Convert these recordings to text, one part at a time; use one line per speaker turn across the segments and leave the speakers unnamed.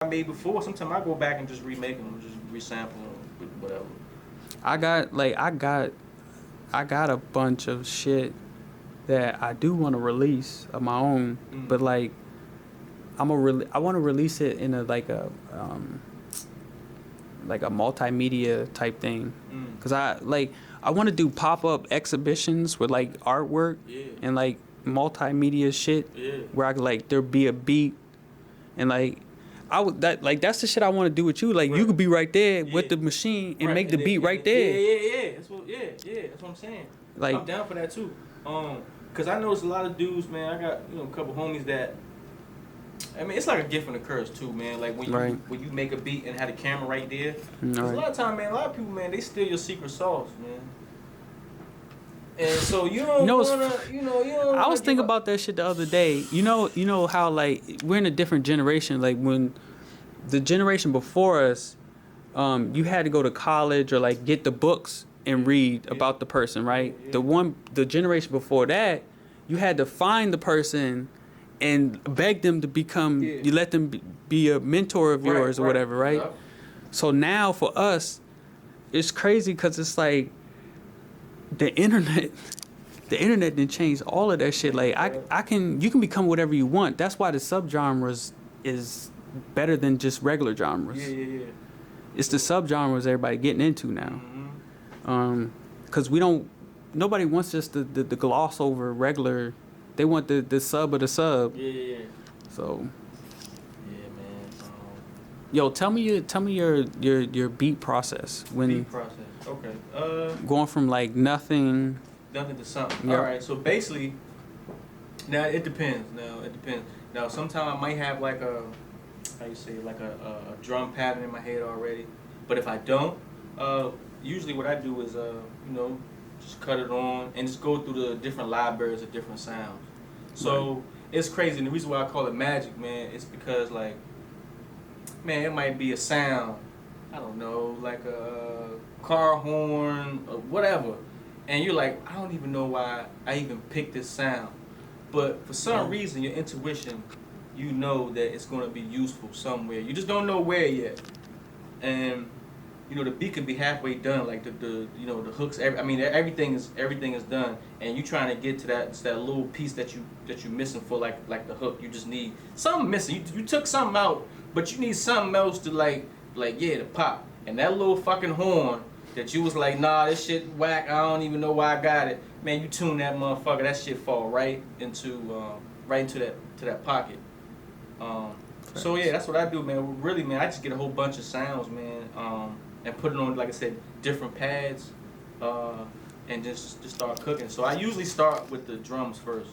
I made before. Sometimes I go back and just remake them, just resample them, with whatever.
I got a bunch of shit that I do want to release of my own, but like I want to release it in a like a multimedia type thing, cause I want to do pop-up exhibitions with like artwork and like multimedia shit where I could like there be a beat and like that's the shit I want to do with you. Like you could be right there with the machine and make the beat right there.
Yeah. That's what I'm saying. Like I'm down for that too. Cause I noticed a lot of dudes, man. I got a couple homies that. I mean, it's like a gift and a curse too, man. Like when you make a beat and have the camera right there. Cause a lot of time, man, a lot of people, man, they steal your secret sauce, man. And so you don't
I was thinking about that shit the other day. You know how like we're in a different generation. Like when the generation before us, you had to go to college or like get the books and read about the person, right? The generation before that, you had to find the person and beg them to become. You let them be a mentor of yours or whatever, right? Yeah. So now for us, it's crazy because it's like. The internet didn't change all of that shit. Like you can become whatever you want. That's why the subgenres is better than just regular genres. Yeah. It's the subgenres everybody getting into now. Cause nobody wants just the gloss over regular. They want the sub of the sub. Yeah. So.
Yeah, man.
Yo, tell me your beat process
beat process. Okay.
Going from like nothing
to something. Yep. All right. So basically, now it depends. Now sometimes I might have like a drum pattern in my head already, but if I don't, usually what I do is just cut it on and just go through the different libraries of different sounds. So it's crazy. And the reason why I call it magic, man, is because like, man, it might be a sound. I don't know, like a car horn or whatever. And you're like, I don't even know why I even picked this sound. But for some reason, your intuition, you know that it's going to be useful somewhere. You just don't know where yet. And, the beat can be halfway done, like the hooks, everything is done. And you trying to get to that little piece that you're missing for like the hook. You just need something missing. You took something out, but you need something else to to pop. And that little fucking horn that you was like, nah, this shit whack, I don't even know why I got it. Man, you tune that motherfucker, that shit fall right into that pocket. So yeah, that's what I do, man. Really, man, I just get a whole bunch of sounds, man, and put it on, like I said, different pads, and just start cooking. So I usually start with the drums first.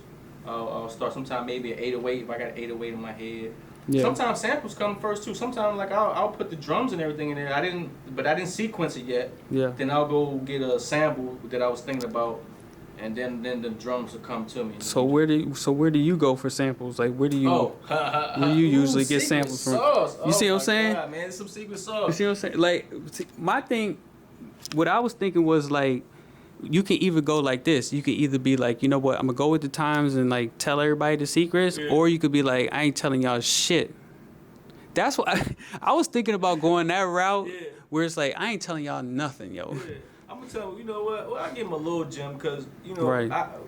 I'll start sometime maybe an 808 if I got an 808 in my head. Yeah. Sometimes samples come first too. Sometimes like I'll put the drums and everything in there. I didn't sequence it yet. Yeah. Then I'll go get a sample that I was thinking about, and then the drums will come to me.
So where do you go for samples? Like where do you usually get samples from?
Sauce.
You see what I'm saying?
God, man, it's some secret sauce.
You see what I'm saying? Like my thing, what I was thinking was like. You can either go like this. You could either be like, you know what, I'm gonna go with the times and like tell everybody the secrets, or you could be like, I ain't telling y'all shit. That's what I was thinking about going that route, where it's like I ain't telling y'all nothing, yo.
Yeah. I'm gonna tell you, you know what? Well, I give him a little gem because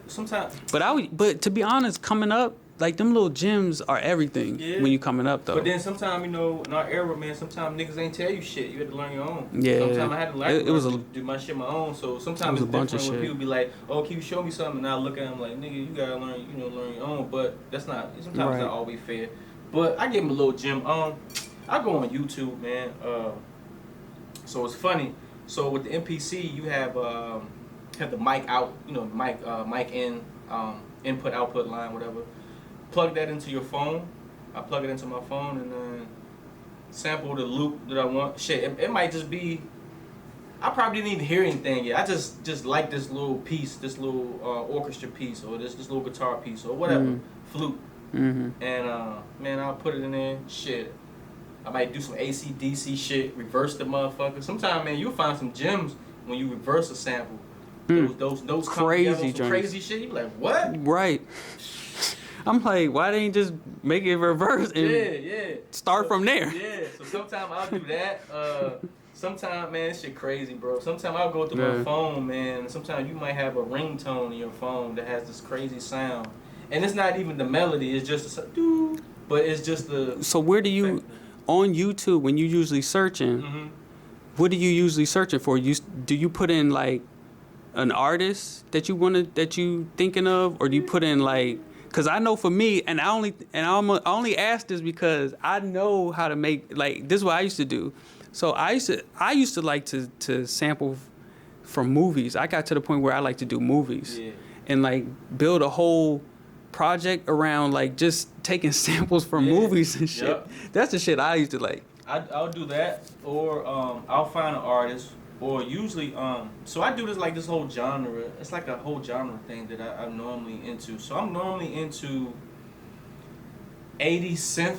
sometimes.
But to be honest, coming up. Like, them little gems are everything when you coming up, though.
But then sometimes, in our era, man, sometimes niggas ain't tell you shit. You had to learn your own.
Yeah.
Sometimes I had to do my shit my own. So sometimes it's different when people be like, oh, can you show me something? And I look at them like, nigga, you gotta learn your own. But that's not, sometimes it's not always fair. But I give them a little gem. I go on YouTube, man. So it's funny. So with the MPC, you have the mic out, mic in, input, output line, whatever. Plug that into your phone. I plug it into my phone and then sample the loop that I want. Shit, it might just be. I probably didn't even hear anything yet. I just like this little piece, this little orchestra piece, or this little guitar piece, or whatever, flute. And man, I'll put it in there. Shit, I might do some AC/DC shit, reverse the motherfucker. Sometimes, man, you'll find some gems when you reverse a sample. Those
crazy
crazy shit. You be like, what?
Right. I'm like, why they ain't just make it reverse and start from there?
Yeah, so sometimes I'll do that. Sometimes, man, this shit crazy, bro. Sometimes I'll go through my phone, man. Sometimes you might have a ringtone in your phone that has this crazy sound. And it's not even the melody, it's just but it's just the...
So where do you, on YouTube, when you usually searching, what are you usually searching for? Do you put in like an artist that you thinking of, or do you put in like, because I know for me, and I only ask this because I know how to make, like, this is what I used to do. So I used to like to sample from movies. I got to the point where I like to do movies and like build a whole project around like just taking samples from movies and shit. Yep. That's the shit I used to like.
I'll do that, or I'll find an artist, or usually so I do this whole genre. It's like a whole genre thing that I'm normally into. So I'm normally into 80s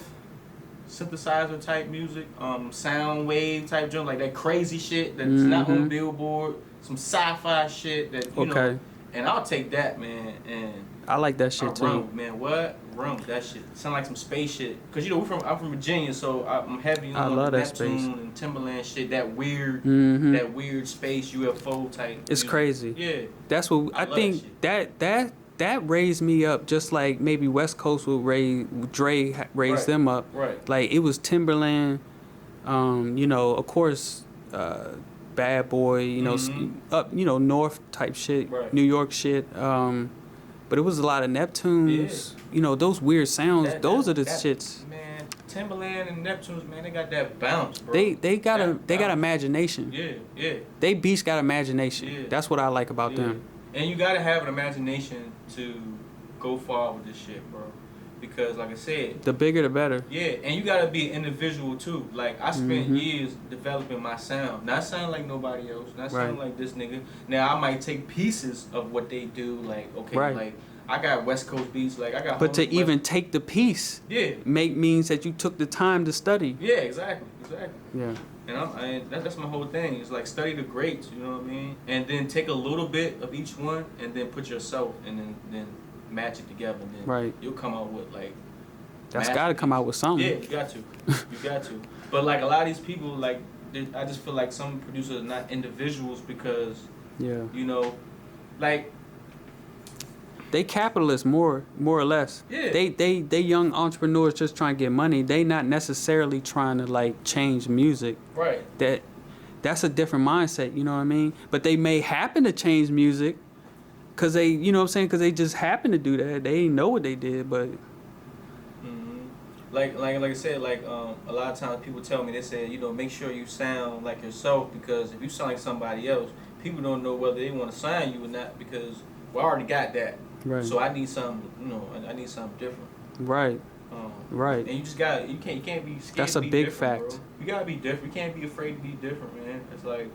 synthesizer type music, sound wave type joint, like that crazy shit that's not on Billboard, some sci-fi shit that you know. And I'll take that, man, and
I like that shit too.
Run, man, run with that shit. Sound like some space shit. Cause you know I'm from Virginia, so I'm heavy on
love that
Neptune
space
and Timberland shit. That weird space UFO type.
It's crazy.
Yeah,
that's what I think. That raised me up, just like maybe West Coast would Dre raised them up.
Right.
Like it was Timberland, you know, of course, Bad Boy, you know, up, you know, North type shit, New York shit. But it was a lot of Neptunes, you know, those weird sounds. Those are the shits.
Man, Timberland and Neptunes, man, they got that bounce, bro.
They got imagination.
Yeah.
They beats got imagination. Yeah. That's what I like about them.
And you gotta have an imagination to go far with this shit, bro. Because, like I said,
the bigger the better.
Yeah, and you gotta be an individual too. Like I spent years developing my sound. Not sound like nobody else. Not sound like this nigga. Now I might take pieces of what they do. Like like I got West Coast beats. Like I got.
But to even take the piece, means that you took the time to study.
Yeah, exactly.
Yeah.
And that's my whole thing. It's like study the greats. You know what I mean? And then take a little bit of each one, and then put yourself, and then match it together, and then you'll come out with like.
That's got to come out with something.
Yeah, you got to. But like a lot of these people, like I just feel like some producers are not individuals because, you know, like.
They capitalists more or less.
Yeah.
They young entrepreneurs just trying to get money. They not necessarily trying to like change music.
Right.
That's a different mindset, you know what I mean? But they may happen to change music cuz they, you know what I'm saying, cuz they just happen to do that. They ain't know what they did, but
like I said, like a lot of times people tell me, they say, you know, make sure you sound like yourself, because if you sound like somebody else, people don't know whether they want to sign you or not, because I already got that.
Right.
So I need something, you know, I need something different.
Right. Right.
And you just you can't be scared.
That's
to
a
be
big
different,
fact.
Bro. You gotta be different. You can't be afraid to be different, man. It's like